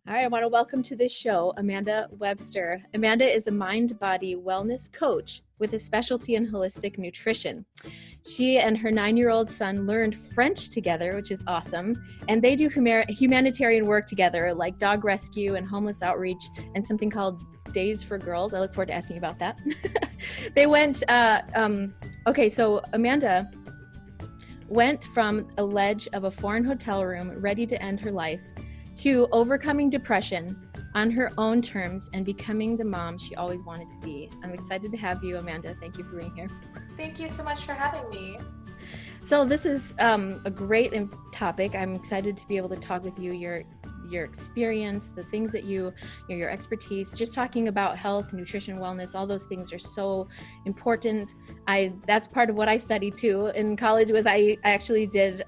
All right, I want to welcome to this show Amanda Webster. Amanda is a mind-body wellness coach with a specialty in holistic nutrition. She and her 9-year-old son learned French together, which is awesome, and they do humanitarian work together, like dog rescue and homeless outreach, and something called Days for Girls. I look forward to asking you about that. They went, so Amanda went from a ledge of a foreign hotel room, ready to end her life, to overcoming depression on her own terms and becoming the mom she always wanted to be. I'm excited to have you, Amanda. Thank you for being here. Thank you so much for having me. So this is a great topic. I'm excited to be able to talk with you, your experience, the things that your expertise, just talking about health, nutrition, wellness, all those things are so important. That's part of what I studied too in college. Was I actually did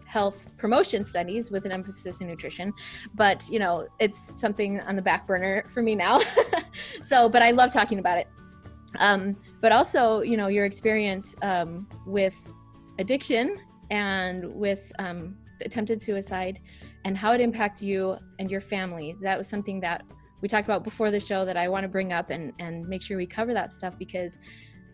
health promotion studies with an emphasis in nutrition, but it's something on the back burner for me now. But I love talking about it. But also, your experience with addiction and with attempted suicide and how it impacted you and your family. That was something that we talked about before the show that I want to bring up and make sure we cover that stuff, because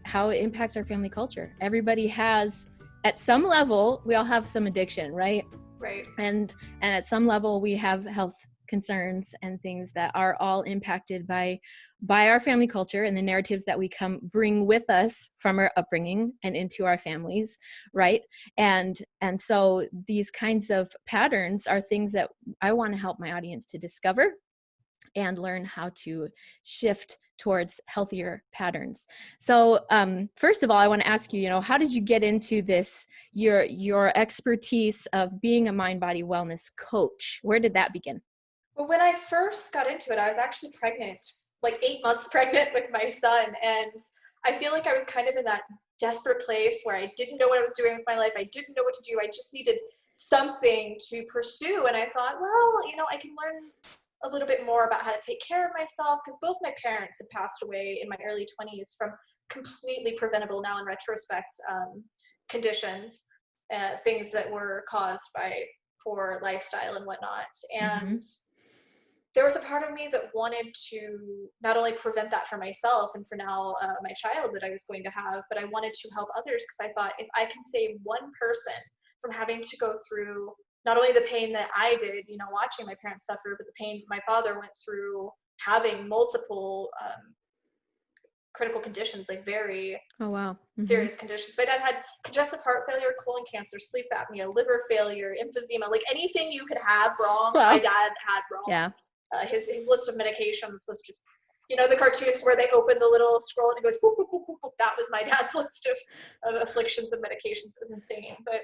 how it impacts our family culture. Everybody has, at some level, we all have some addiction, right? Right. And at some level we have health concerns and things that are all impacted by our family culture and the narratives that we bring with us from our upbringing and into our families, right? And so these kinds of patterns are things that I want to help my audience to discover and learn how to shift towards healthier patterns. So first of all, I want to ask you, how did you get into this, your expertise of being a mind-body wellness coach? Where did that begin? Well, when I first got into it, I was actually pregnant, like 8 months pregnant with my son. And I feel like I was kind of in that desperate place where I didn't know what I was doing with my life. I didn't know what to do. I just needed something to pursue. And I thought, well, I can learn a little bit more about how to take care of myself, because both my parents had passed away in my early 20s from completely preventable, now in retrospect, conditions, things that were caused by poor lifestyle and whatnot. And there was a part of me that wanted to not only prevent that for myself and for now my child that I was going to have, but I wanted to help others, because I thought if I can save one person from having to go through not only the pain that I did, watching my parents suffer, but the pain my father went through having multiple critical conditions, like very serious conditions. My dad had congestive heart failure, colon cancer, sleep apnea, liver failure, emphysema, like anything you could have wrong, my dad had wrong. Yeah. His list of medications was just, the cartoons where they open the little scroll and it goes boop, boop, boop, boop, boop. That was my dad's list of afflictions and medications. It was insane. But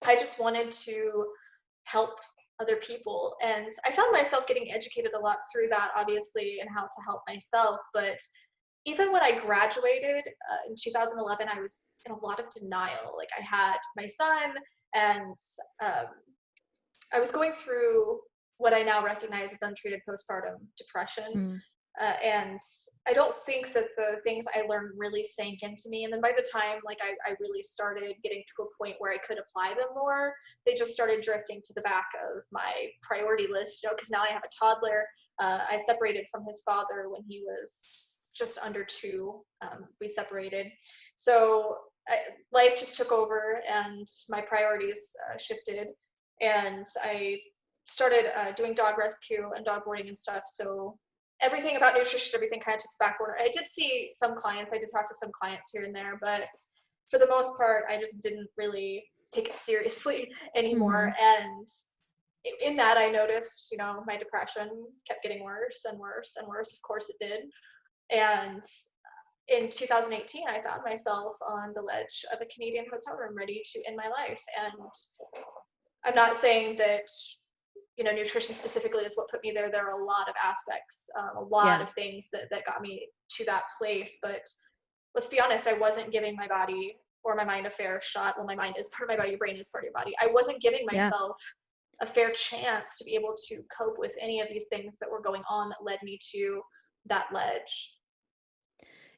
I just wanted to help other people. And I found myself getting educated a lot through that, obviously, and how to help myself. But even when I graduated in 2011, I was in a lot of denial. Like, I had my son, and I was going through what I now recognize as untreated postpartum depression. And I don't think that the things I learned really sank into me. And then by the time I really started getting to a point where I could apply them more, they just started drifting to the back of my priority list, because now I have a toddler. I separated from his father when he was just under 2. We separated. So life just took over and my priorities shifted. And I started doing dog rescue and dog boarding and stuff. So everything about nutrition, everything kind of took the back order. I did see some clients. I did talk to some clients here and there, but for the most part, I just didn't really take it seriously anymore. And in that, I noticed, my depression kept getting worse and worse and worse. Of course it did. And in 2018, I found myself on the ledge of a Canadian hotel room, ready to end my life. And I'm not saying that nutrition specifically is what put me there. There are a lot of aspects, a lot of things that got me to that place. But let's be honest, I wasn't giving my body or my mind a fair shot. Well, my mind is part of my body, your brain is part of your body. I wasn't giving myself a fair chance to be able to cope with any of these things that were going on that led me to that ledge.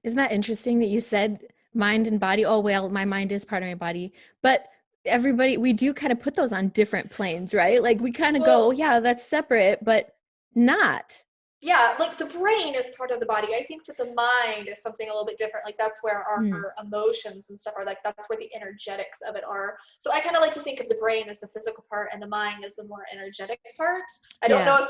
Isn't that interesting that you said mind and body? Oh, well, my mind is part of my body. But we do kind of put those on different planes, right? Like we kind of go, yeah, that's separate, but not. Yeah, like the brain is part of the body. I think that the mind is something a little bit different. Like that's where our Mm. emotions and stuff are. Like that's where the energetics of it are. So I kind of like to think of the brain as the physical part and the mind as the more energetic part. I don't Yeah. know if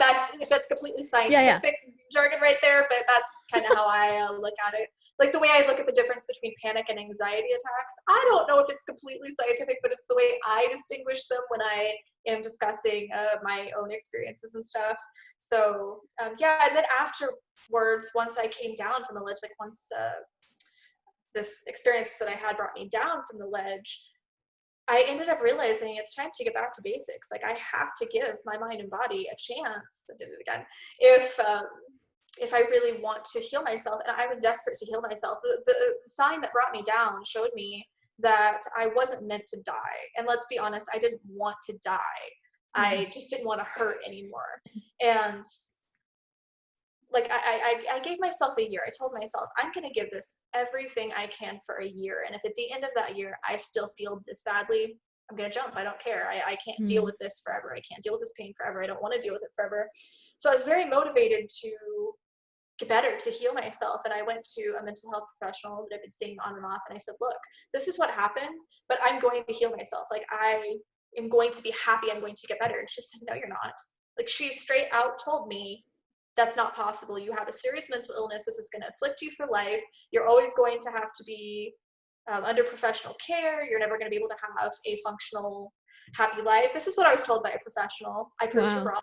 that's completely Yeah. Yeah. scientific jargon right there, but that's kind of how I look at it. Like the way I look at the difference between panic and anxiety attacks. I don't know if it's completely scientific, but it's the way I distinguish them when I am discussing my own experiences and stuff. So yeah, and then afterwards, once I came down from the ledge, like once this experience that I had brought me down from the ledge, I ended up realizing it's time to get back to basics. Like I have to give my mind and body a chance. I did it again. If I really want to heal myself, and I was desperate to heal myself, the sign that brought me down showed me that I wasn't meant to die. And let's be honest, I didn't want to die. I just didn't want to hurt anymore. And like I gave myself a year. I told myself I'm going to give this everything I can for a year, and if at the end of that year I still feel this badly, I'm going to jump. I don't care. I can't deal Mm. with this forever. I can't deal with this pain forever. I don't want to deal with it forever. So I was very motivated to get better, to heal myself, and I went to a mental health professional that I've been seeing on and off, and I said, look, this is what happened, but I'm going to heal myself. Like I am going to be happy. I'm going to get better. And she said, no, you're not. Like she straight out told me that's not possible. You have a serious mental illness. This is going to afflict you for life. You're always going to have to be under professional care. You're never going to be able to have a functional, happy life. This is what I was told by a professional. I proved her Wow. wrong.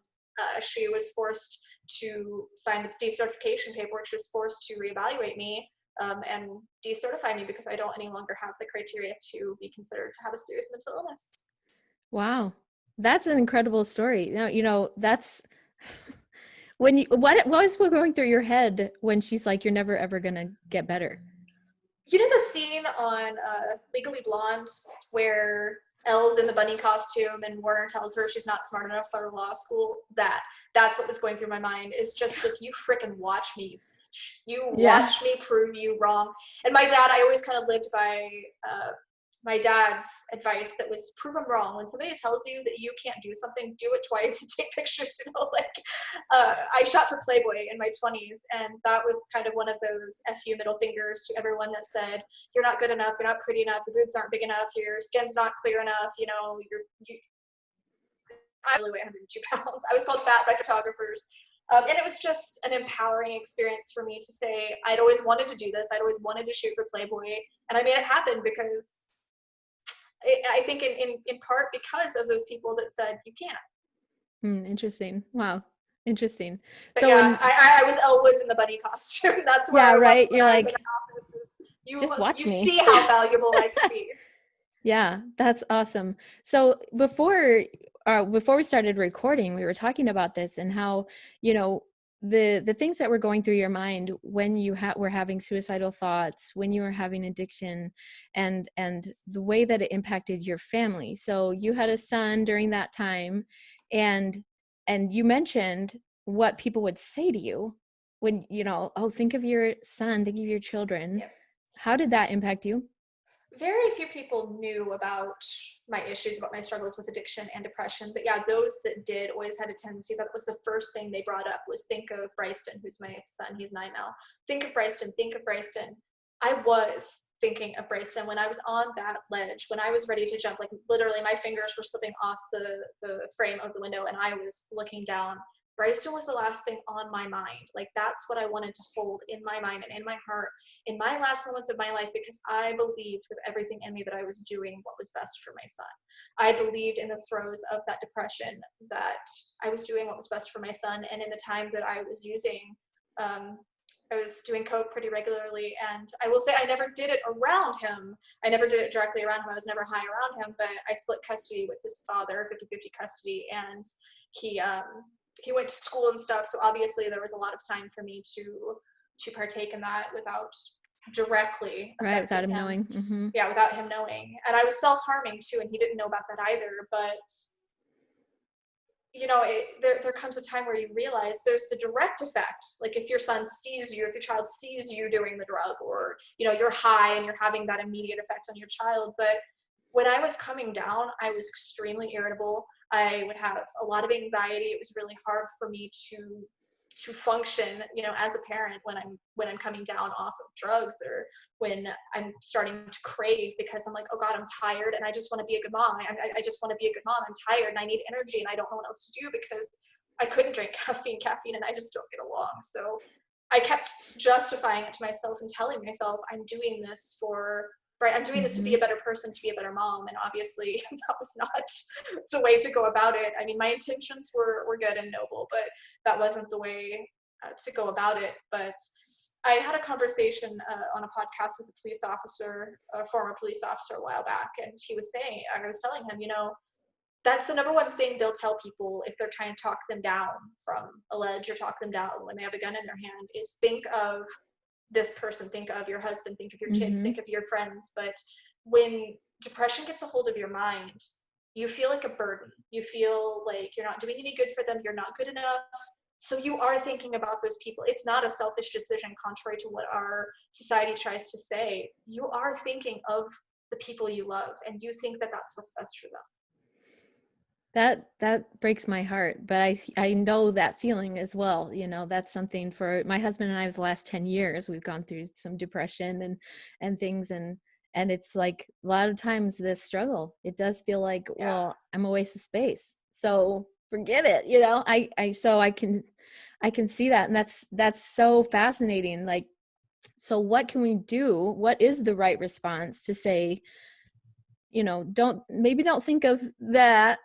She was forced to sign the decertification paperwork. She was forced to reevaluate me and decertify me because I don't any longer have the criteria to be considered to have a serious mental illness. Wow. That's an incredible story. Now, that's when what was going through your head when she's like, you're never ever gonna get better? You know the scene on Legally Blonde where Elle's in the bunny costume and Warner tells her she's not smart enough for law school? That's what was going through my mind. Is just like, you freaking watch me. You Yeah. watch me prove you wrong. And my dad, I always kind of lived by my dad's advice that was prove them wrong. When somebody tells you that you can't do something, do it twice and take pictures. I shot for Playboy in my 20s, and that was kind of one of those FU middle fingers to everyone that said, you're not good enough, you're not pretty enough, your boobs aren't big enough, your skin's not clear enough, I really weigh 102 pounds. I was called fat by photographers. And it was just an empowering experience for me to say, I'd always wanted to do this. I'd always wanted to shoot for Playboy. And I made it happen because I think in part because of those people that said, you can't. Interesting. Wow. Interesting. But So yeah, when, I was Elle Woods in the bunny costume. That's where yeah, I was right. when You're I was in like, the office. Is just watch you me. see how valuable I could be. Yeah, that's awesome. So before we started recording, we were talking about this and how, the things that were going through your mind when you were having suicidal thoughts, when you were having addiction, and the way that it impacted your family. So you had a son during that time, and you mentioned what people would say to you when, oh, think of your son, think of your children. Yeah. How did that impact you? Very few people knew about my issues, about my struggles with addiction and depression. But yeah, those that did always had a tendency, that was the first thing they brought up was, think of Bryston, who's my son, he's 9 now. Think of Bryston, think of Bryston. I was thinking of Bryston when I was on that ledge, when I was ready to jump, like literally my fingers were slipping off the frame of the window and I was looking down. Bryston was the last thing on my mind. Like that's what I wanted to hold in my mind and in my heart in my last moments of my life, because I believed with everything in me that I was doing what was best for my son. I believed in the throes of that depression that I was doing what was best for my son. And in the time that I was using, I was doing coke pretty regularly. And I will say I never did it around him. I never did it directly around him. I was never high around him, but I split custody with his father, 50-50 custody. And he went to school and stuff. So obviously there was a lot of time for me to partake in that without directly Right, without affecting him him. knowing. Mm-hmm. Yeah, without him knowing. And I was self-harming too, and he didn't know about that either. But there comes a time where you realize there's the direct effect. Like if your son sees you, if your child sees you doing the drug, or you're high and you're having that immediate effect on your child. But when I was coming down, I was extremely irritable. I would have a lot of anxiety. It was really hard for me to function, as a parent when I'm coming down off of drugs, or when I'm starting to crave because I'm like, oh God, I'm tired and I just want to be a good mom. I just want to be a good mom. I'm tired and I need energy and I don't know what else to do because I couldn't drink caffeine, and I just don't get along. So I kept justifying it to myself and telling myself, I'm doing this I'm doing this to be a better person, to be a better mom. And obviously that was not the way to go about it. I mean, my intentions were good and noble, but that wasn't the way to go about it. But I had a conversation on a podcast with a police officer, a former police officer, a while back. And I was telling him, that's the number one thing they'll tell people if they're trying to talk them down from a ledge or talk them down when they have a gun in their hand, is think of this person, think of your husband, think of your kids, think of your friends. But when depression gets a hold of your mind, you feel like a burden. You feel like you're not doing any good for them. You're not good enough. So you are thinking about those people. It's not a selfish decision, contrary to what our society tries to say. You are thinking of the people you love, and you think that that's what's best for them. That breaks my heart, but I know that feeling as well. That's something for my husband and I. The last 10 years, we've gone through some depression and things, and it's like a lot of times this struggle, it does feel like, well, I'm a waste of space, so forget it. I can see that, and that's so fascinating. Like, so what can we do? What is the right response to say, don't think of that.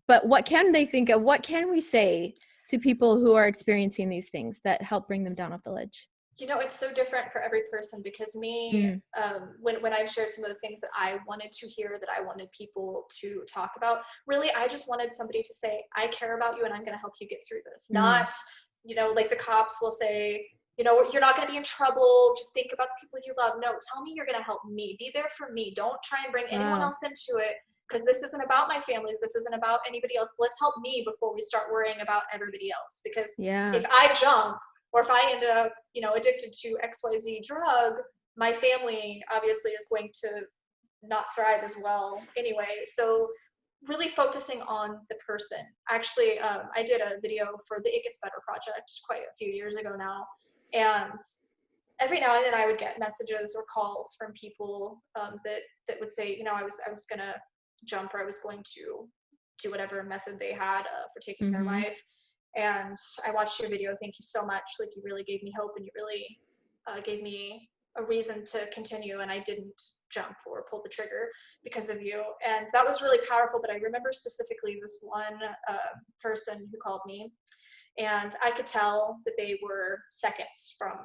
But what can they think of? What can we say to people who are experiencing these things that help bring them down off the ledge? It's so different for every person, because when I've shared some of the things that I wanted to hear, that I wanted people to talk about, really, I just wanted somebody to say, I care about you and I'm going to help you get through this. Not, like the cops will say, you're not going to be in trouble. Just think about the people you love. No, tell me you're going to help me. Be there for me. Don't try and bring anyone else into it, because this isn't about my family. This isn't about anybody else. Let's help me before we start worrying about everybody else. Because if I jump, or if I end up, addicted to XYZ drug, my family obviously is going to not thrive as well anyway. So really focusing on the person. Actually, I did a video for the It Gets Better project quite a few years ago now. And every now and then I would get messages or calls from people that would say, I was going to jump, or I was going to do whatever method they had for taking their life. And I watched your video. Thank you so much. Like, you really gave me hope, and you really gave me a reason to continue. And I didn't jump or pull the trigger because of you. And that was really powerful. But I remember specifically this one person who called me, and I could tell that they were seconds from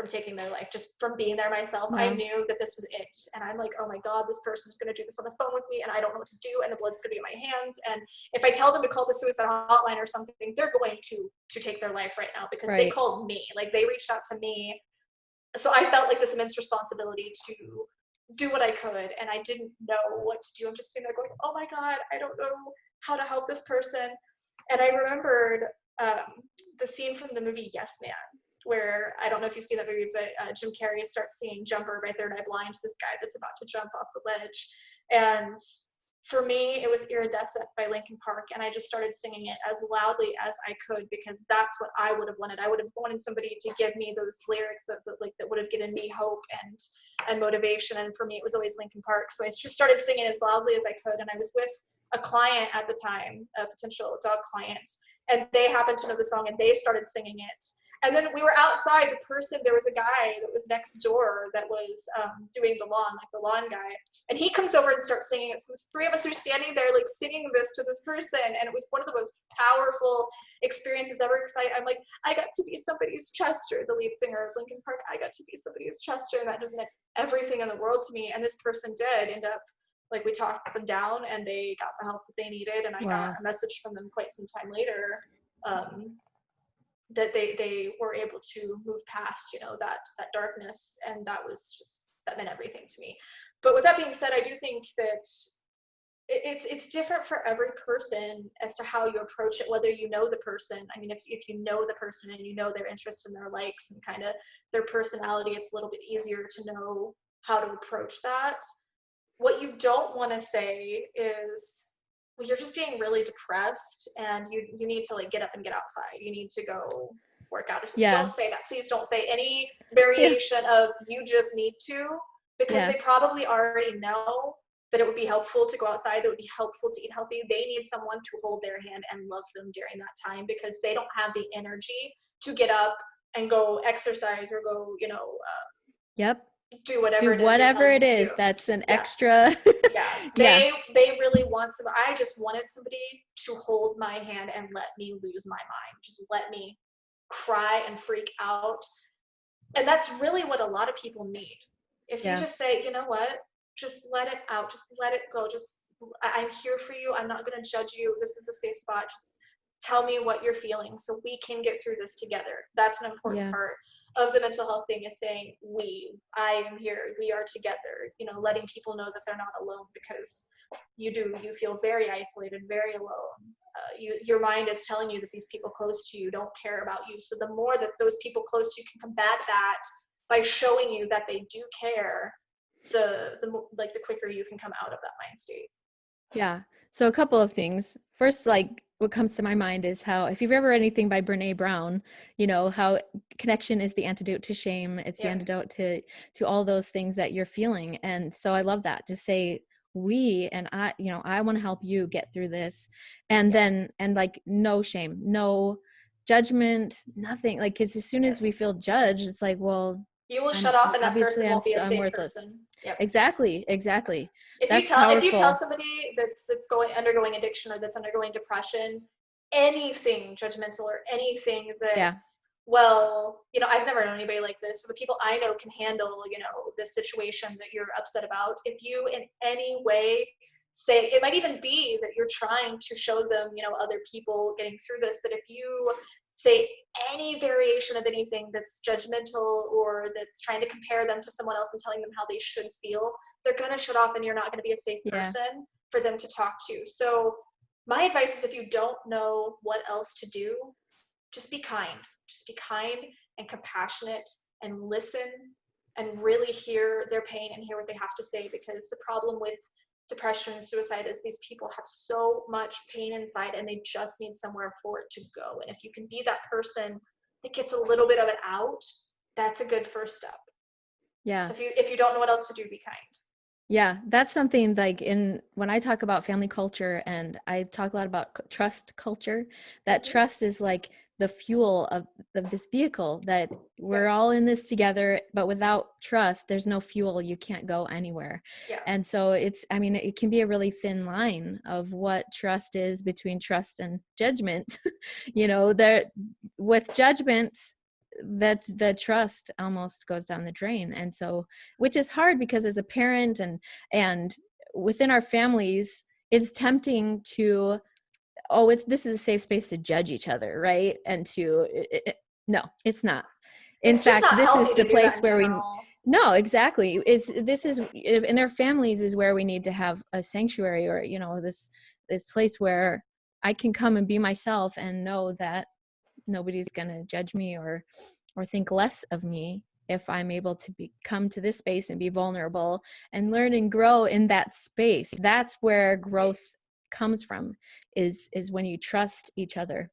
taking their life, just from being there myself. I knew that this was it. And I'm like, oh my God, this person is going to do this on the phone with me, and I don't know what to do, and the blood's going to be in my hands. And if I tell them to call the suicide hotline or something, they're going to take their life right now, because they called me. Like, they reached out to me. So I felt like this immense responsibility to do what I could, and I didn't know what to do. I'm just sitting there going, oh my God, I don't know how to help this person. And I remembered the scene from the movie Yes Man, where, I don't know if you've seen that movie, but Jim Carrey starts singing Jumper by Third Eye Blind to this guy that's about to jump off the ledge. And for me, it was Iridescent by Linkin Park, and I just started singing it as loudly as I could, because that's what I would have wanted. I would have wanted somebody to give me those lyrics that would have given me hope and motivation. And for me, it was always Linkin Park. So I just started singing as loudly as I could. And I was with a client at the time, a potential dog client, and they happened to know the song, and they started singing it. And then we were outside. There was a guy that was next door that was doing the lawn, like the lawn guy. And he comes over and starts singing it. So the three of us are standing there, like, singing this to this person. And it was one of the most powerful experiences ever, because I'm like, I got to be somebody's Chester, the lead singer of Linkin Park. I got to be somebody's Chester. And that just meant everything in the world to me. And this person did end up, like, we talked them down, and they got the help that they needed. And I got a message from them quite some time later, that they were able to move past, that darkness. And that meant everything to me. But with that being said, I do think that it's different for every person as to how you approach it, whether you know the person. I mean, if you know the person and you know their interests and their likes and kind of their personality, it's a little bit easier to know how to approach that. What you don't want to say is, well, you're just being really depressed and you need to like get up and get outside. You need to go work out or something. Yeah. Don't say that. Please don't say any Yeah. variation of you just need to, because Yeah. they probably already know that it would be helpful to go outside, that it would be helpful to eat healthy. They need someone to hold their hand and love them during that time, because they don't have the energy to get up and go exercise or go, Yep. do whatever Do it is you're whatever telling it them to do. is. That's an Yeah. extra. Yeah, Yeah. they really want some. I just wanted somebody to hold my hand and let me lose my mind. Just let me cry and freak out. And that's really what a lot of people need. If you Yeah. just say, you know what, just let it out, just let it go. Just I'm here for you. I'm not going to judge you. This is a safe spot. Just tell me what you're feeling so we can get through this together. That's an important Yeah. part of the mental health thing, is saying I am here, we are together, letting people know that they're not alone, because you feel very isolated, very alone. Your mind is telling you that these people close to you don't care about you. So the more that those people close to you can combat that by showing you that they do care, the quicker you can come out of that mind state. Yeah. So a couple of things. First, like what comes to my mind is how, if you've ever read anything by Brene Brown, how connection is the antidote to shame. It's the Yeah. antidote to all those things that you're feeling. And so I love that. Just say we, and I want to help you get through this. And Yeah. then, and like, no shame, no judgment, nothing. Like, cause as soon as we Yes. feel judged, it's like, well, You will I'm shut off, and that obviously person won't be a I'm safe worthless. person. Yep. Exactly. Exactly. If you That's tell powerful. somebody that's going undergoing addiction, or that's undergoing depression, anything judgmental or anything Yeah. that's, well, I've never known anybody like this. So the people I know can handle, this situation that you're upset about. If you in any way say, it might even be that you're trying to show them, other people getting through this, but if you say any variation of anything that's judgmental or that's trying to compare them to someone else and telling them how they should feel, they're going to shut off, and you're not going to be a safe Yeah. person for them to talk to. So my advice is, if you don't know what else to do, just be kind. Just be kind and compassionate and listen and really hear their pain and hear what they have to say, because the problem with depression and suicide is these people have so much pain inside and they just need somewhere for it to go. And if you can be that person that gets a little bit of it out, that's a good first step. Yeah. So if you don't know what else to do, be kind. Yeah, that's something like when I talk about family culture, and I talk a lot about trust culture, that Mm-hmm. trust is like the fuel of this vehicle, that Yeah. we're all in this together, but without trust, there's no fuel. You can't go anywhere. Yeah. And so I mean, it can be a really thin line of what trust is between trust and judgment. There with judgment, that the trust almost goes down the drain. And so, which is hard, because as a parent and within our families, it's tempting to, this is a safe space to judge each other, right? And no, it's not. In It's just fact, not this healthy is the to do that place in where general. no, exactly. This is in our families is where we need to have a sanctuary, or this place where I can come and be myself and know that nobody's going to judge me or think less of me if I'm able to come to this space and be vulnerable and learn and grow in that space. That's where growth comes from, is when you trust each other.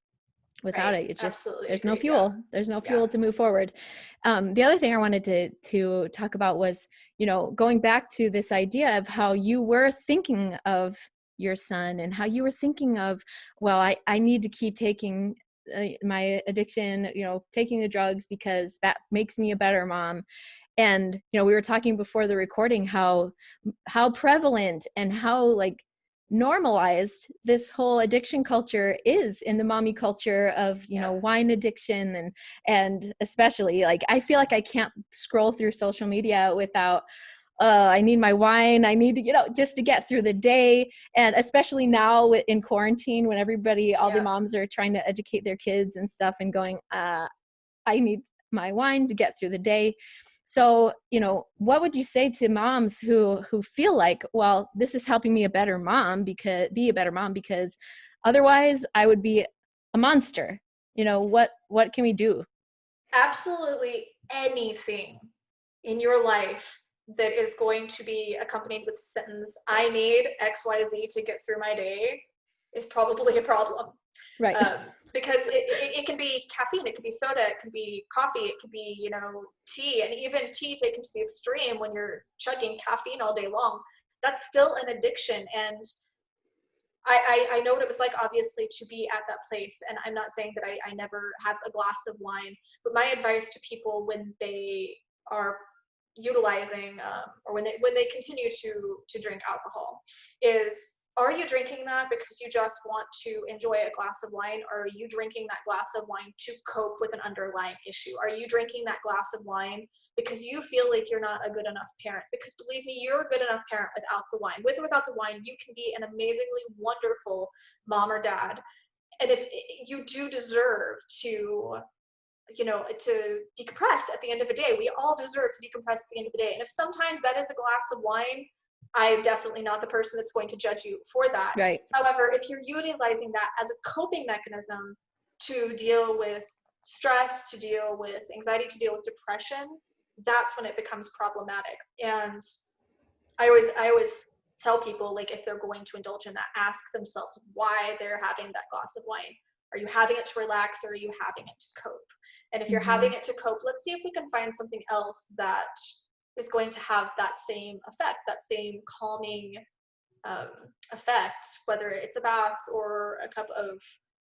Without Right. it, Absolutely there's no agreed. Yeah. fuel. There's no Yeah. fuel to move forward. The other thing I wanted to talk about was, going back to this idea of how you were thinking of your son, and how you were thinking of, well, I need to keep taking my addiction, taking the drugs, because that makes me a better mom. And we were talking before the recording how prevalent and how like normalized this whole addiction culture is in the mommy culture of wine addiction, and especially, like, I feel like I can't scroll through social media without I need my wine. I need to, just to get through the day. And especially now in quarantine, when all the Yeah. moms are trying to educate their kids and stuff, and going, I need my wine to get through the day. So, what would you say to moms who feel like, well, this is helping me be a better mom, because otherwise I would be a monster. What can we do? Absolutely anything in your life that is going to be accompanied with the sentence, I need XYZ to get through my day, is probably a problem. Right. Because it can be caffeine, it can be soda, it can be coffee, it can be, you know, tea, and even tea taken to the extreme when you're chugging caffeine all day long, that's still an addiction. And I know what it was like, obviously, to be at that place. And I'm not saying that I never have a glass of wine, but my advice to people when they are utilizing or when they continue to drink alcohol is, are you drinking that because you just want to enjoy a glass of wine, or are you drinking that glass of wine to cope with an underlying issue? Are you drinking that glass of wine because you feel like you're not a good enough parent? Because believe me, you're a good enough parent without the wine. With or without the wine, you can be an amazingly wonderful mom or dad. And if you do deserve to, you know, to decompress at the end of the day, we all deserve to decompress at the end of the day. And if sometimes that is a glass of wine, I'm definitely not the person that's going to judge you for that. Right. However, if you're utilizing that as a coping mechanism to deal with stress, to deal with anxiety, to deal with depression, that's when it becomes problematic. And I always tell people, like, if they're going to indulge in that, ask themselves why they're having that glass of wine. Are you having it to relax, or are you having it to cope? And if you're having it to cope, let's see if we can find something else that is going to have that same effect, that same calming effect, whether it's a bath or a cup of,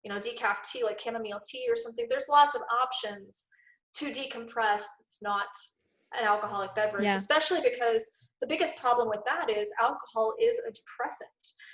you know, decaf tea, like chamomile tea or something. There's lots of options to decompress. It's not an alcoholic beverage, especially because the biggest problem with that is alcohol is a depressant.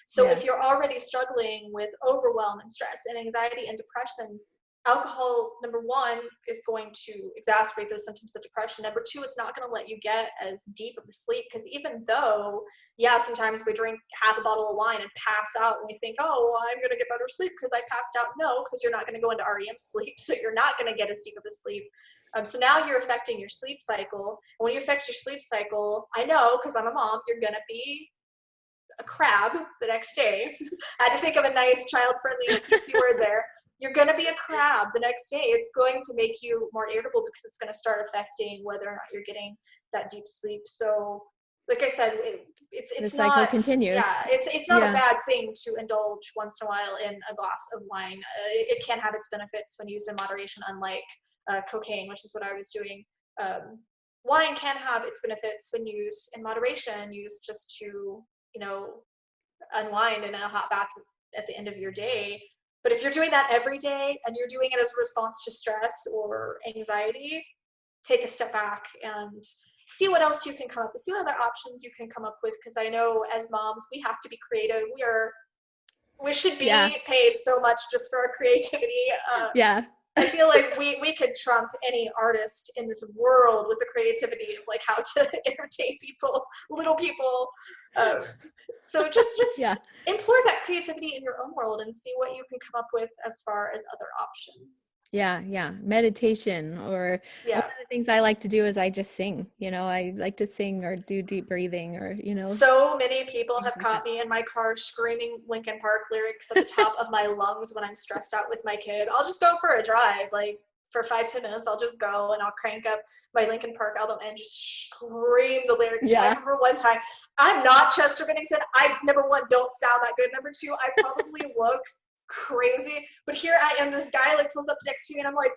So if you're already struggling with overwhelm and stress and anxiety and depression, alcohol, number one, is going to exacerbate those symptoms of depression. Number two, it's not going to let you get as deep of a sleep, because even though, yeah, sometimes we drink half a bottle of wine and pass out and we think, oh, well, I'm going to get better sleep because I passed out. No, because you're not going to go into REM sleep, so you're not going to get as deep of a sleep. So now you're affecting your sleep cycle. And when you affect your sleep cycle, I know, because I'm a mom, you're going to be a crab the next day. I had to think of a nice child-friendly PC word there. You're going to be a crab the next day. It's going to make you more irritable because it's going to start affecting whether or not you're getting that deep sleep. So, like I said, it's the cycle not continues. Yeah, it's not a bad thing to indulge once in a while in a glass of wine. It can have its benefits when used in moderation, unlike cocaine, which is what I was doing. Wine can have its benefits when used in moderation, used just to, you know, unwind in a hot bath at the end of your day. But if you're doing that every day and you're doing it as a response to stress or anxiety, take a step back and see what else you can come up with, see what other options you can come up with. Because I know as moms, we have to be creative. We should be paid so much just for our creativity. I feel like we could trump any artist in this world with the creativity of like how to entertain people, little people. So just employ that creativity in your own world and see what you can come up with as far as other options. Meditation, or one of the things I like to do is I just sing. You know, I like to sing or do deep breathing, or, you know. So many people have caught me in my car screaming Linkin Park lyrics at the top of my lungs when I'm stressed out with my kid. I'll just go for a drive, like for 5-10 minutes. I'll just go and I'll crank up my Linkin Park album and just scream the lyrics. I remember one time, I'm not Chester Bennington. I, number one, don't sound that good. Number two, I probably look crazy, but here I am, this guy like pulls up next to me and I'm like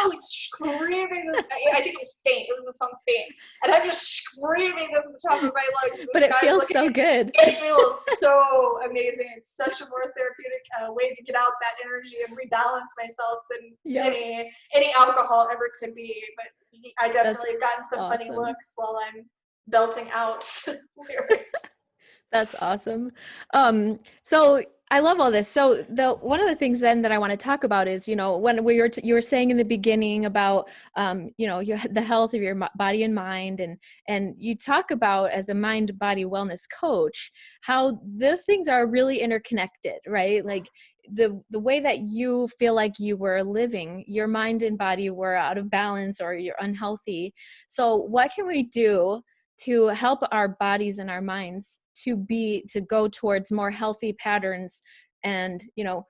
like screaming this. I think it was Faint, it was the song Faint, and I'm just screaming this at the top of my lungs. But it feels so good. It feels so amazing. It's such a more therapeutic way to get out that energy and rebalance myself than any alcohol ever could be. But I definitely have gotten some funny looks while I'm belting out lyrics. That's awesome. So I love all this. So one of the things then that I want to talk about is, you know, when you were saying in the beginning about, you know, the health of your body and mind, and you talk about, as a mind body wellness coach, how those things are really interconnected, right? Like the way that you feel like you were living, your mind and body were out of balance or you're unhealthy. So what can we do to help our bodies and our minds to go towards more healthy patterns? And, you know,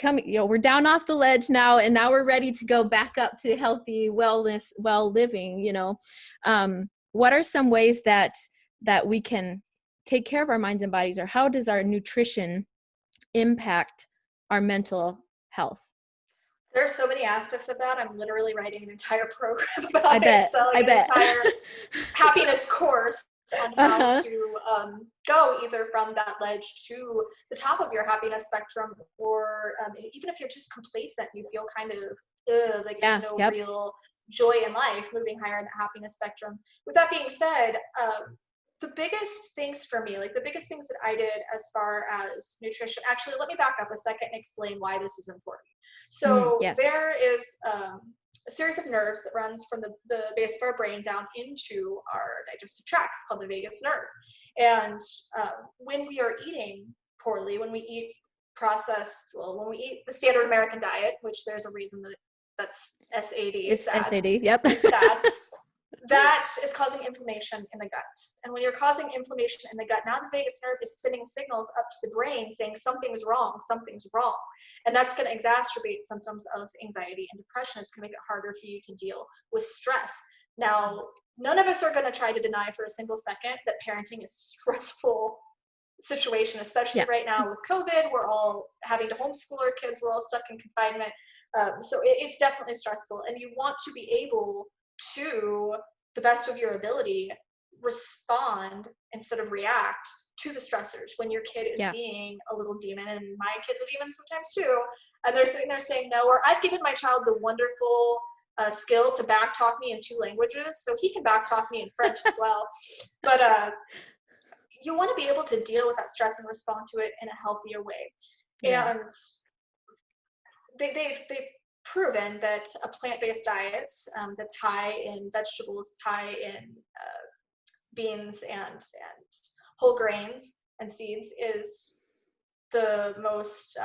we're down off the ledge now, and now we're ready to go back up to healthy wellness, well living. You know, what are some ways that we can take care of our minds and bodies, or how does our nutrition impact our mental health? There are so many aspects of that. I'm literally writing an entire program I about it, bet. selling I an bet. entire happiness course on how Uh-huh. to go either from that ledge to the top of your happiness spectrum, or even if you're just complacent, you feel kind of like there's Yeah. no Yep. real joy in life, moving higher in the happiness spectrum. With that being said, the biggest things for me, like the biggest things that I did as far as nutrition, actually, let me back up a second and explain why this is important. So Yes. there is a series of nerves that runs from the base of our brain down into our digestive tract. It's called the vagus nerve. And when we are eating poorly, when we eat when we eat the standard American diet, which there's a reason that that's SAD, It's sad. SAD. Yep. It's sad. That is causing inflammation in the gut. And when you're causing inflammation in the gut, now the vagus nerve is sending signals up to the brain saying something's wrong, something's wrong. And that's going to exacerbate symptoms of anxiety and depression. It's going to make it harder for you to deal with stress. Now, none of us are going to try to deny for a single second that parenting is a stressful situation, especially right now with COVID. We're all having to homeschool our kids. We're all stuck in confinement. So it's definitely stressful. And you want to be able to the best of your ability respond instead of react to the stressors when your kid is being a little demon. And my kid's a demon sometimes too, and they're sitting there saying no. Or I've given my child the wonderful skill to back talk me in 2 languages, so he can back talk me in French as well. But you want to be able to deal with that stress and respond to it in a healthier way. And they've proven that a plant-based diet that's high in vegetables, high in beans and whole grains and seeds is the most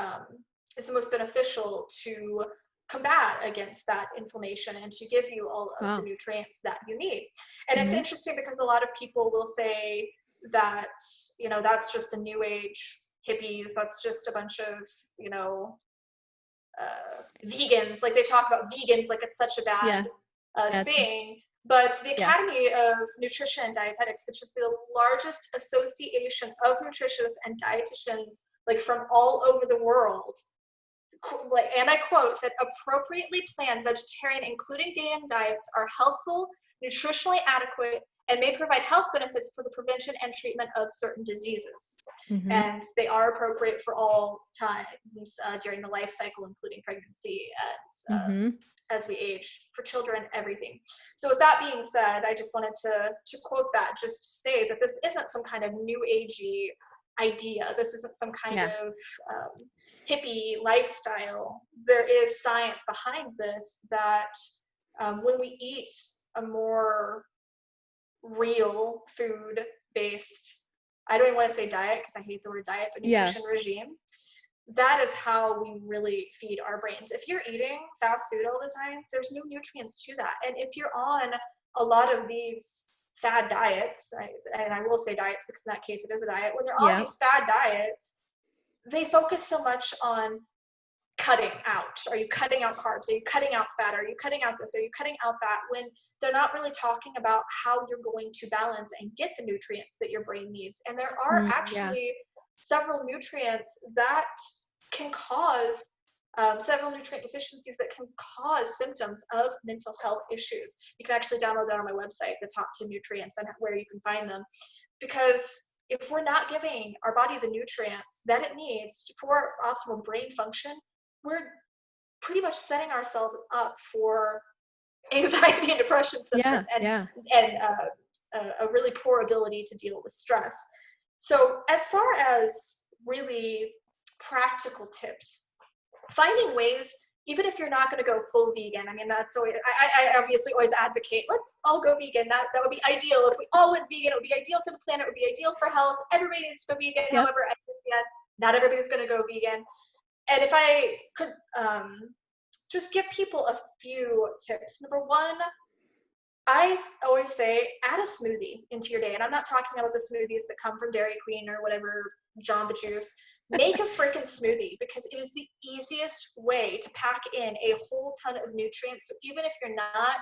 beneficial to combat against that inflammation and to give you all of the nutrients that you need. And it's interesting because a lot of people will say that, you know, that's just the new age hippies, that's just a bunch of, you know, vegans. Like they talk about vegans like it's such a bad thing. But the Academy of Nutrition and Dietetics, which is the largest association of nutritionists and dietitians, like from all over the world, and I quote, said, appropriately planned vegetarian, including vegan diets are healthful, nutritionally adequate, and may provide health benefits for the prevention and treatment of certain diseases. And they are appropriate for all times during the life cycle, including pregnancy and as we age, for children, everything. So with that being said, I just wanted to quote that, just to say that this isn't some kind of new agey idea. This isn't some kind of hippie lifestyle. There is science behind this that when we eat a more real food-based, I don't even want to say diet because I hate the word diet, but nutrition regime, that is how we really feed our brains. If you're eating fast food all the time, there's no nutrients to that. And if you're on a lot of these fad diets, and I will say diets because in that case it is a diet, when they're on these fad diets, they focus so much on cutting out. Are you cutting out carbs? Are you cutting out fat? Are you cutting out this? Are you cutting out that? When they're not really talking about how you're going to balance and get the nutrients that your brain needs. And there are actually several nutrients that can cause several nutrient deficiencies that can cause symptoms of mental health issues. You can actually download that on my website, the top 10 nutrients and where you can find them. Because if we're not giving our body the nutrients that it needs for optimal brain function, we're pretty much setting ourselves up for anxiety and depression symptoms and a really poor ability to deal with stress. So as far as really practical tips, finding ways, even if you're not going to go full vegan, I mean, that's always, I obviously always advocate, let's all go vegan. That would be ideal. If we all went vegan, it would be ideal for the planet, it would be ideal for health. Everybody needs to go vegan. However, I understand not everybody's going to go vegan. And if I could just give people a few tips. Number one, I always say add a smoothie into your day. And I'm not talking about the smoothies that come from Dairy Queen or whatever, Jamba Juice. Make a freaking smoothie because it is the easiest way to pack in a whole ton of nutrients. So even if you're not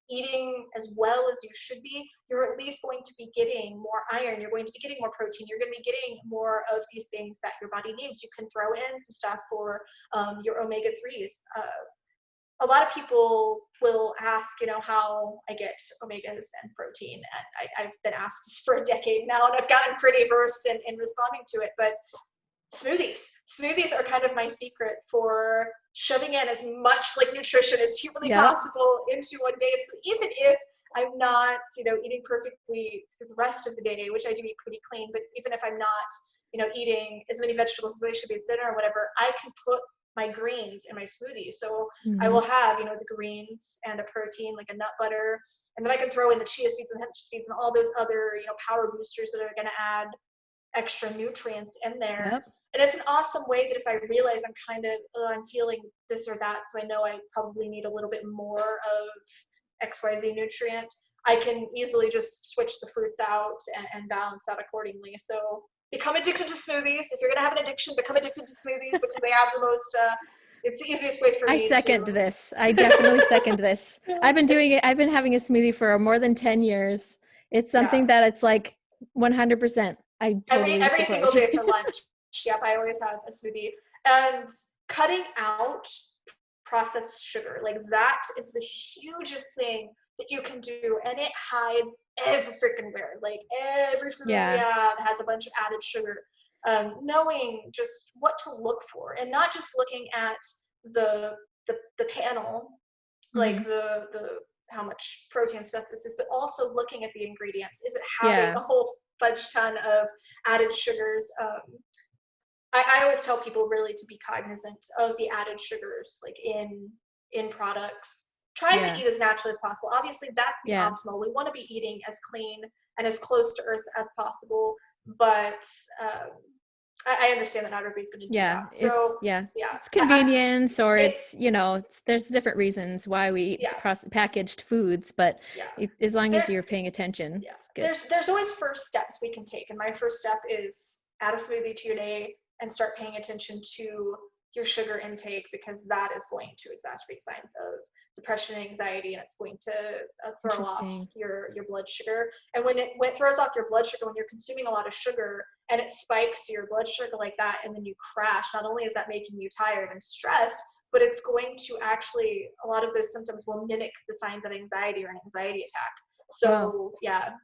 eating as well as you should be, you're at least going to be getting more iron, you're going to be getting more protein, you're going to be getting more of these things that your body needs. You can throw in some stuff for your omega-3s. A lot of people will ask, how I get omegas and protein. And I've been asked this for a decade now, and I've gotten pretty versed in responding to it. But smoothies are kind of my secret for shoving in as much like nutrition as humanly possible into one day. So even if I'm not, eating perfectly the rest of the day, which I do eat pretty clean, but even if I'm not, eating as many vegetables as I should be at dinner or whatever, I can put my greens in my smoothie. So I will have, the greens and a protein, like a nut butter, and then I can throw in the chia seeds and hemp seeds and all those other, power boosters that are going to add extra nutrients in there. Yep. And it's an awesome way that if I realize I'm feeling this or that, so I know I probably need a little bit more of XYZ nutrient, I can easily just switch the fruits out and balance that accordingly. So become addicted to smoothies. If you're going to have an addiction, become addicted to smoothies because they have the most, it's the easiest way for me. I second this. I definitely second this. I've been doing it. I've been having a smoothie for more than 10 years. It's something that it's like 100%. I totally every single you. day for lunch. Yep, I always have a smoothie. And cutting out processed sugar, like that is the hugest thing that you can do, and it hides every freaking where. Like every food we have has a bunch of added sugar. Knowing just what to look for, and not just looking at the panel, like the how much protein stuff this is, but also looking at the ingredients. Is it having a whole fudge ton of added sugars? I always tell people really to be cognizant of the added sugars, like in products. Trying to eat as naturally as possible. Obviously, that's the optimal. We want to be eating as clean and as close to earth as possible, but I understand that not everybody's going to do that. So it's convenience, or there's different reasons why we eat packaged foods, but as long as you're paying attention, it's good. There's always first steps we can take, and my first step is add a smoothie to your day and start paying attention to your sugar intake, because that is going to exacerbate signs of depression and anxiety, and it's going to throw off your blood sugar. And when it throws off your blood sugar, when you're consuming a lot of sugar and it spikes your blood sugar like that, and then you crash, not only is that making you tired and stressed, but it's going to actually, a lot of those symptoms will mimic the signs of anxiety or an anxiety attack. So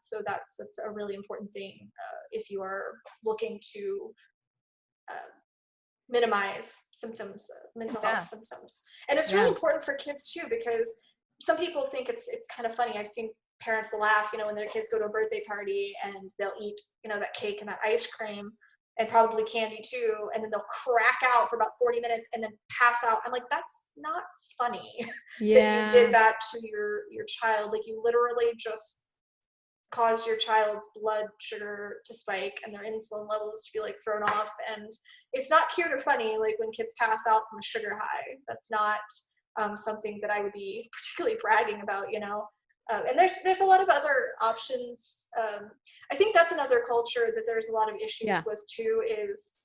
so that's a really important thing if you are looking to minimize symptoms, mental health symptoms. And it's really important for kids too, because some people think it's kind of funny. I've seen parents laugh, when their kids go to a birthday party and they'll eat, that cake and that ice cream and probably candy too, and then they'll crack out for about 40 minutes and then pass out. I'm like, that's not funny that you did that to your child. Like, you literally just caused your child's blood sugar to spike and their insulin levels to be like thrown off. And it's not cute or funny, like when kids pass out from a sugar high. That's not something that I would be particularly bragging about, and there's a lot of other options. I think that's another culture that there's a lot of issues with too, is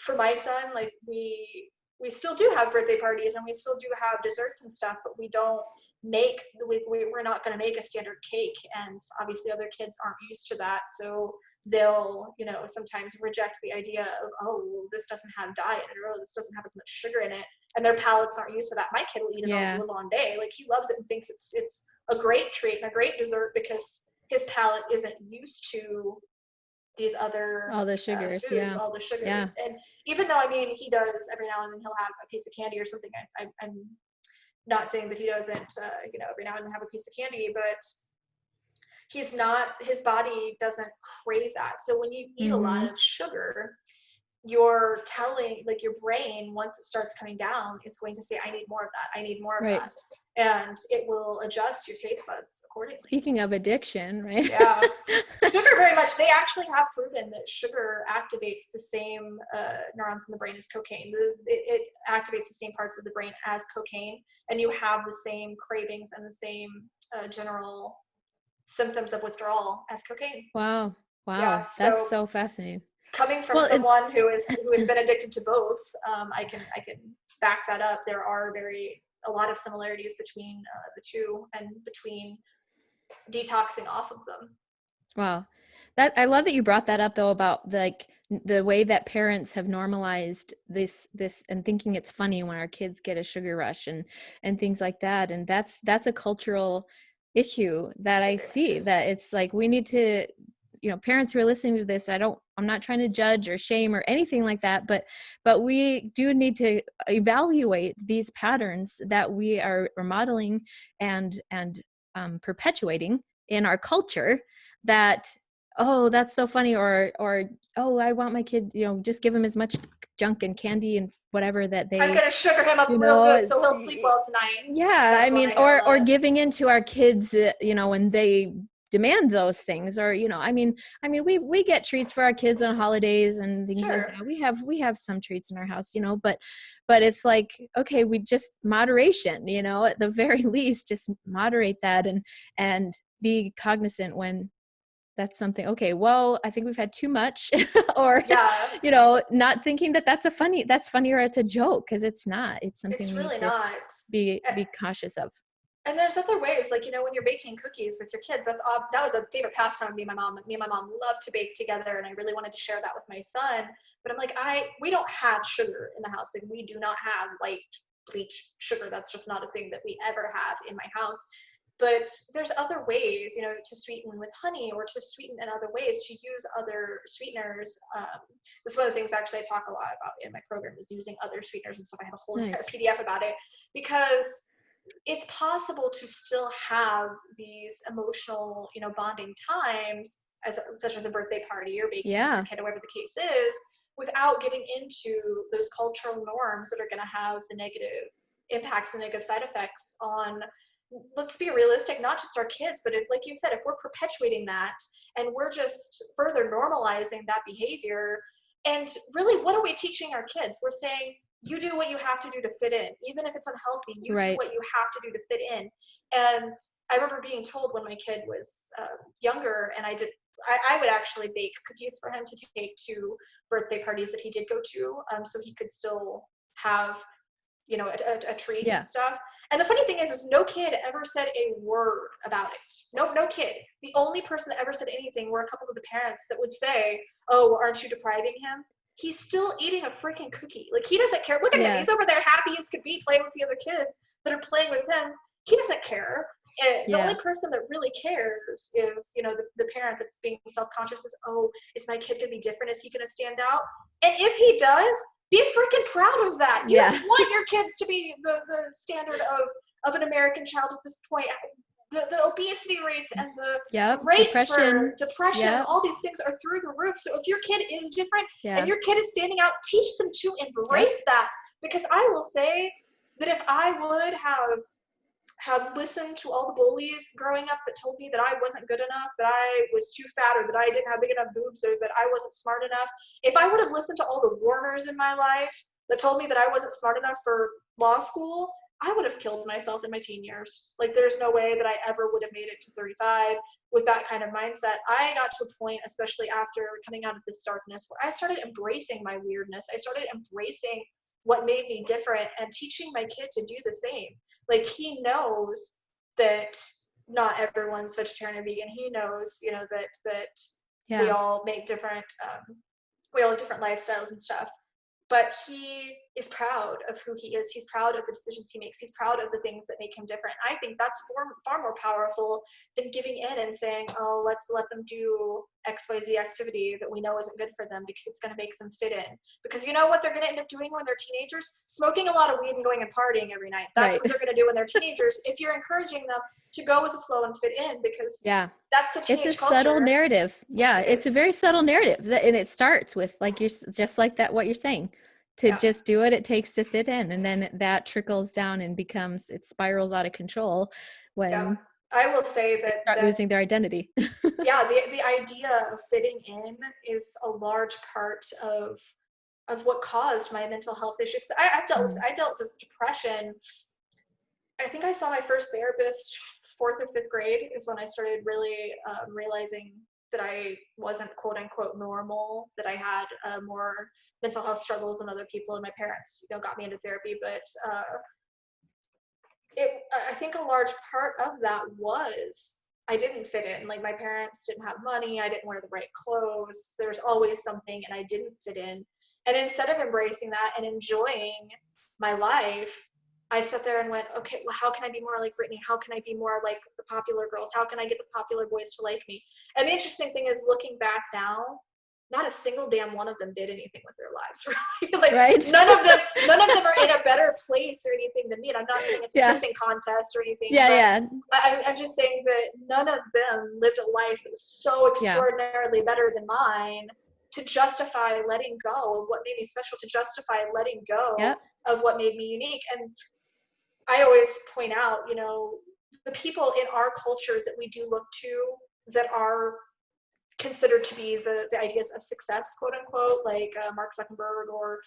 for my son, like we still do have birthday parties and we still do have desserts and stuff, but we don't we're not going to make a standard cake, and obviously other kids aren't used to that, so they'll sometimes reject the idea of, oh, well, this doesn't have dye in it, or, oh, this doesn't have as much sugar in it, and their palates aren't used to that. My kid will eat it all live on day. Like, he loves it and thinks it's a great treat and a great dessert because his palate isn't used to these other all the sugars foods, all the sugars. And even though, he does every now and then, he'll have a piece of candy or something. I'm not saying that he doesn't, every now and then have a piece of candy, but his body doesn't crave that. So when you eat a lot of sugar, you're telling, like, your brain, once it starts coming down, is going to say, I need more of that. I need more of that. And it will adjust your taste buds accordingly. Speaking of addiction, right? Yeah. Sugar, very much. They actually have proven that sugar activates the same neurons in the brain as cocaine. It activates the same parts of the brain as cocaine, and you have the same cravings and the same general symptoms of withdrawal as cocaine. Wow. Yeah, that's so fascinating. Coming from someone who has been addicted to both, I can back that up. There are very a lot of similarities between the two, and between detoxing off of them. Wow. That I love that you brought that up though, about like the way that parents have normalized this and thinking it's funny when our kids get a sugar rush and things like that. And that's a cultural issue that I see, that it's like we need to, parents who are listening to this, I'm not trying to judge or shame or anything like that, but we do need to evaluate these patterns that we are modeling and perpetuating in our culture, that, oh, that's so funny, or oh, I want my kid, just give him as much junk and candy and whatever that I'm they, gonna sugar him up real good so he'll sleep well tonight. yeah, That's I mean, or giving into our kids, when they demand those things, or we get treats for our kids on holidays and things like that. We have some treats in our house, but it's like, okay, we just moderation, at the very least, just moderate that and be cognizant when that's something, okay, well, I think we've had too much, or, not thinking that that's funny, or it's a joke, because it's not. It's something it's we really need to not. be cautious of. And there's other ways, like, when you're baking cookies with your kids, that was a favorite pastime of me and my mom. Me and my mom loved to bake together, and I really wanted to share that with my son. But I'm like, we don't have sugar in the house. Like, we do not have white bleach sugar. That's just not a thing that we ever have in my house. But there's other ways, to sweeten with honey, or to sweeten in other ways, to use other sweeteners. This is one of the things actually I talk a lot about in my program, is using other sweeteners and stuff. I have a whole entire PDF about it, because it's possible to still have these emotional, bonding times, such as a birthday party or baking with your kid, or whatever the case is, without getting into those cultural norms that are going to have the negative impacts and negative side effects on, let's be realistic, not just our kids, but like you said, if we're perpetuating that and we're just further normalizing that behavior, and really, what are we teaching our kids? We're saying, you do what you have to do to fit in, even if it's unhealthy. You do what you have to do to fit in. And I remember being told when my kid was younger, and I would actually bake cookies for him to take to birthday parties that he did go to, so he could still have, a treat and stuff. And the funny thing is no kid ever said a word about it. No kid. The only person that ever said anything were a couple of the parents that would say, oh, well, aren't you depriving him? He's still eating a freaking cookie. Like, he doesn't care. Look at him. He's over there happy as could be, playing with the other kids that are playing with him. He doesn't care. And the only person that really cares is, the parent that's being self-conscious, is, oh, is my kid going to be different? Is he going to stand out? And if he does, be freaking proud of that. You don't want your kids to be the standard of an American child at this point. The obesity rates and the rates for depression, all these things are through the roof. So if your kid is different and your kid is standing out, teach them to embrace that. Because I will say that if I would have listened to all the bullies growing up that told me that I wasn't good enough, that I was too fat, or that I didn't have big enough boobs, or that I wasn't smart enough, if I would have listened to all the warners in my life that told me that I wasn't smart enough for law school, I would have killed myself in my teen years. Like, there's no way that I ever would have made it to 35 with that kind of mindset. I got to a point, especially after coming out of this darkness, where I started embracing my weirdness. I started embracing what made me different, and teaching my kid to do the same. Like, he knows that not everyone's vegetarian or vegan. He knows, that we all make different, we all have different lifestyles and stuff. But he is proud of who he is. He's proud of the decisions he makes. He's proud of the things that make him different. I think that's far more powerful than giving in and saying, oh, let's let them do XYZ activity that we know isn't good for them because it's going to make them fit in. Because you know what they're going to end up doing when they're teenagers? Smoking a lot of weed and going and partying every night. That's what they're going to do when they're teenagers, if you're encouraging them to go with the flow and fit in, because that's the teenage it's a culture. subtle narrative. It's a very subtle narrative, and it starts with, like, you're just like that, what you're saying, to just do what it takes to fit in, and then that trickles down and it spirals out of control when I will say that they start losing their identity. the idea of fitting in is a large part of what caused my mental health issues. I dealt with depression. I think I saw my first therapist 4th or 5th grade is when I started really realizing that I wasn't quote unquote normal, that I had more mental health struggles than other people, and my parents, got me into therapy. But I think a large part of that was I didn't fit in. Like, my parents didn't have money, I didn't wear the right clothes. There's always something, and I didn't fit in. And instead of embracing that and enjoying my life, I sat there and went, okay, well, how can I be more like Brittany? How can I be more like the popular girls? How can I get the popular boys to like me? And the interesting thing is, looking back now, not a single damn one of them did anything with their lives, right? Like, Right. none of them are in a better place or anything than me. And I'm not saying it's a Yeah. kissing contest or anything, Yeah. but Yeah. I'm just saying that none of them lived a life that was so Yeah. extraordinarily better than mine to justify letting go of what made me special, to justify letting go Yep. of what made me unique. And I always point out, the people in our culture that we do look to that are considered to be the ideas of success, quote unquote, like Mark Zuckerberg or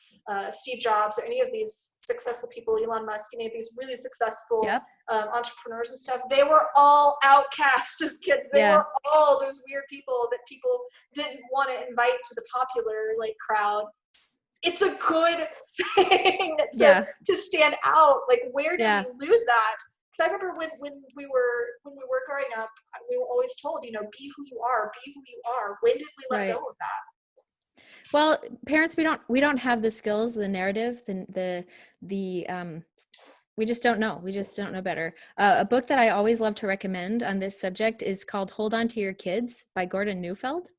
Steve Jobs or any of these successful people, Elon Musk, any of these really successful Yep. entrepreneurs and stuff, they were all outcasts as kids. They Yeah. were all those weird people that people didn't want to invite to the popular like crowd. It's a good thing Yeah. to stand out. Like, where did Yeah. we lose that? Because I remember when we were growing up, we were always told, be who you are, be who you are. When did we let go Right. of that? Well, parents, we don't have the skills, the narrative, we just don't know. We just don't know better. A book that I always love to recommend on this subject is called Hold On to Your Kids by Gordon Neufeld.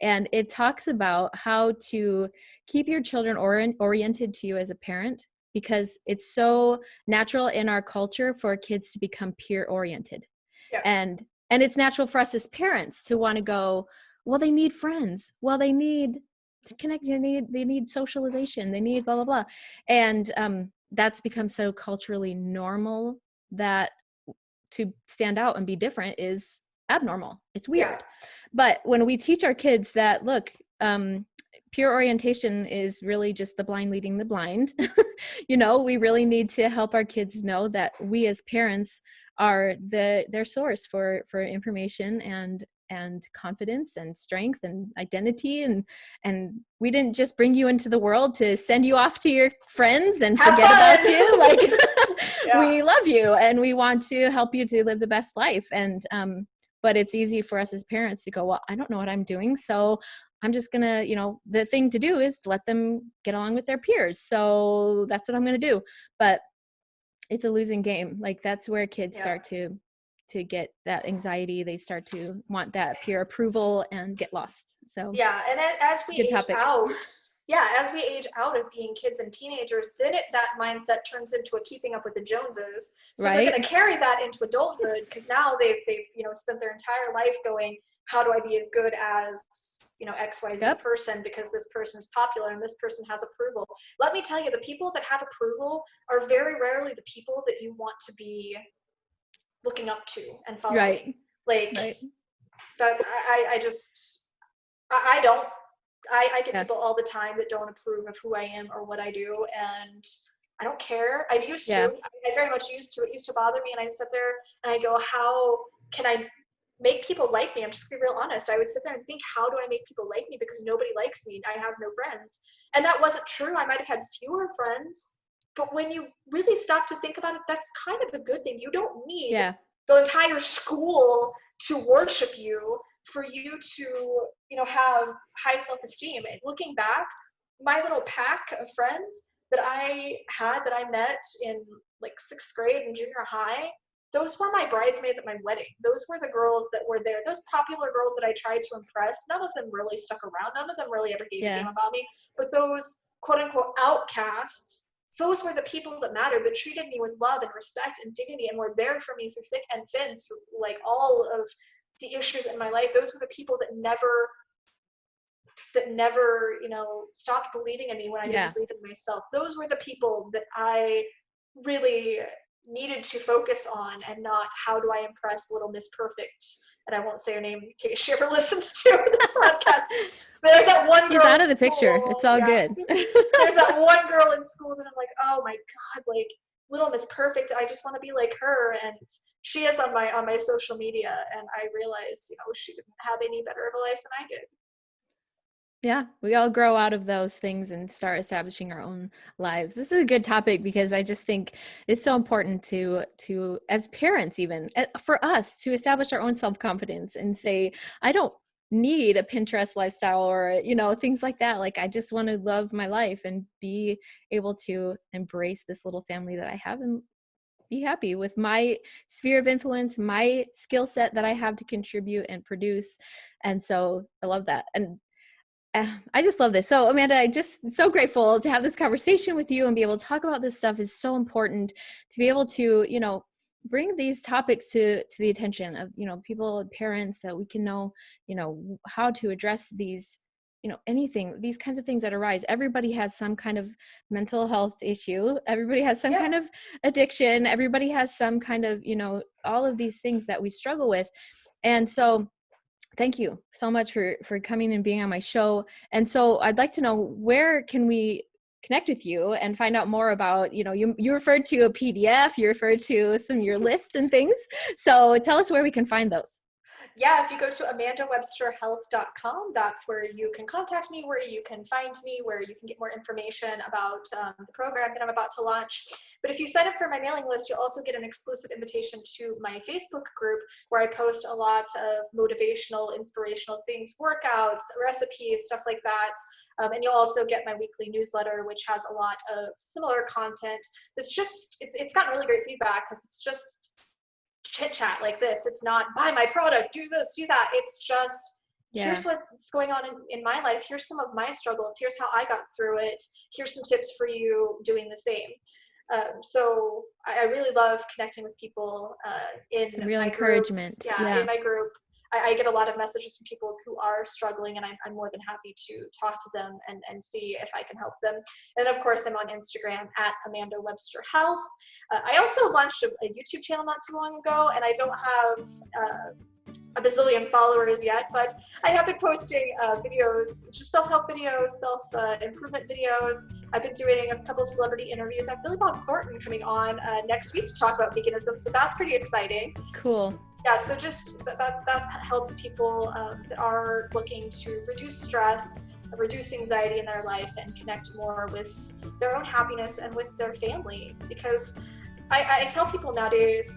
And it talks about how to keep your children oriented to you as a parent, because it's so natural in our culture for kids to become peer oriented. Yeah. And it's natural for us as parents to want to go, well, they need friends. Well, they need to connect. They need socialization. They need blah, blah, blah. And that's become so culturally normal that to stand out and be different is abnormal. It's weird. Yeah. But when we teach our kids that, look, peer orientation is really just the blind leading the blind, we really need to help our kids know that we as parents are their source for information and confidence and strength and identity, and we didn't just bring you into the world to send you off to your friends and Have forget fun. about you. Like, Yeah. we love you and we want to help you to live the best life. And but it's easy for us as parents to go, well, I don't know what I'm doing, so I'm just gonna, the thing to do is let them get along with their peers, so that's what I'm gonna do. But it's a losing game. Like, that's where kids Yeah. start to get that anxiety. They start to want that peer approval and get lost. So Yeah, and as we good age topic. out, as we age out of being kids and teenagers, then that mindset turns into a keeping up with the Joneses. So they're Right. going to carry that into adulthood, because now they've spent their entire life going, how do I be as good as XYZ Yep. person, because this person is popular and this person has approval. Let me tell you, the people that have approval are very rarely the people that you want to be looking up to and following. Right. Like, Right. but I don't. I get Yeah. people all the time that don't approve of who I am or what I do, and I don't care. I used to. Yeah. I very much used to. It used to bother me, and I sit there and I go, how can I make people like me? I'm just gonna be real honest. I would sit there and think, how do I make people like me? Because nobody likes me. I have no friends. And that wasn't true. I might have had fewer friends, but when you really stop to think about it, that's kind of a good thing. You don't need Yeah. the entire school to worship you for you to, have high self-esteem. And looking back, my little pack of friends that I met in like 6th grade and junior high, those were my bridesmaids at my wedding. Those were the girls that were there. Those popular girls that I tried to impress, none of them really stuck around. None of them really ever gave a damn about me. But those quote unquote outcasts, those were the people that mattered, that treated me with love and respect and dignity and were there for me through thick and thin, through like all of the issues in my life. Those were the people that never, stopped believing in me when I didn't believe in myself. Those were the people that I really needed to focus on, and not how do I impress little Miss Perfect. And I won't say her name in case she ever listens to this podcast. There's that one girl. He's out of the school, picture. It's all good. There's that one girl in school that I'm like, oh my God, like little Miss Perfect. I just want to be like her. And she is on my social media, and I realized, she didn't have any better of a life than I did. Yeah, we all grow out of those things and start establishing our own lives. This is a good topic because I just think it's so important to as parents, even for us, to establish our own self-confidence and say, I don't need a Pinterest lifestyle or, things like that. Like, I just want to love my life and be able to embrace this little family that I have and be happy with my sphere of influence, my skill set that I have to contribute and produce. And so I love that. And I just love this. So Amanda, I just so grateful to have this conversation with you and be able to talk about this stuff. Is so important to be able to, bring these topics to the attention of, people and parents, so we can know, how to address these, anything, these kinds of things that arise. Everybody has some kind of mental health issue. Everybody has some kind of addiction. Everybody has some kind of, all of these things that we struggle with. And so thank you so much for coming and being on my show. And so I'd like to know, where can we connect with you and find out more about, you referred to a PDF, you referred to some of your lists and things. So tell us where we can find those. Yeah, if you go to amandawebsterhealth.com, that's where you can contact me, where you can find me, where you can get more information about the program that I'm about to launch. But if you sign up for my mailing list, you'll also get an exclusive invitation to my Facebook group, where I post a lot of motivational, inspirational things, workouts, recipes, stuff like that. And you'll also get my weekly newsletter, which has a lot of similar content. It's gotten really great feedback, because it's just chit chat like this. It's not buy my product, do this, do that. It's just, here's what's going on in my life. Here's some of my struggles. Here's how I got through it. Here's some tips for you doing the same. So I really love connecting with people in some real my encouragement. Group. In my group. I get a lot of messages from people who are struggling, and I'm more than happy to talk to them and see if I can help them. And of course, I'm on Instagram at Amanda Webster Health. I also launched a YouTube channel not too long ago, and I don't have a bazillion followers yet, but I have been posting videos, just self-help videos, self-improvement videos. I've been doing a couple celebrity interviews. I have Billy Bob Thornton coming on next week to talk about veganism, so that's pretty exciting. Cool. Yeah, so just that helps people that are looking to reduce stress, reduce anxiety in their life, and connect more with their own happiness and with their family. Because I tell people nowadays,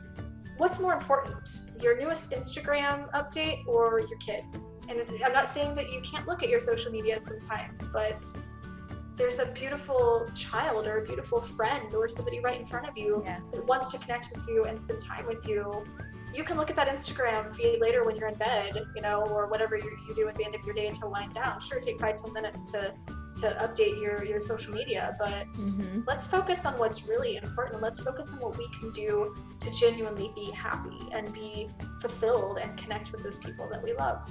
what's more important, your newest Instagram update or your kid? And I'm not saying that you can't look at your social media sometimes, but there's a beautiful child or a beautiful friend or somebody right in front of you that wants to connect with you and spend time with you. You can look at that Instagram feed later when you're in bed, or whatever you do at the end of your day to wind down. Sure, take 5-10 minutes to update your social media, but let's focus on what's really important. Let's focus on what we can do to genuinely be happy and be fulfilled and connect with those people that we love.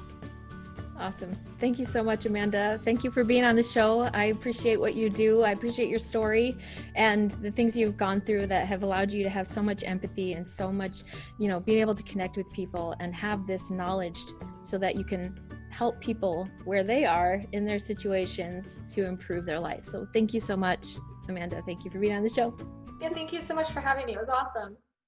Awesome. Thank you so much, Amanda. Thank you for being on the show. I appreciate what you do. I appreciate your story and the things you've gone through that have allowed you to have so much empathy and so much, being able to connect with people and have this knowledge so that you can help people where they are in their situations to improve their life. So thank you so much, Amanda. Thank you for being on the show. Yeah, thank you so much for having me. It was awesome.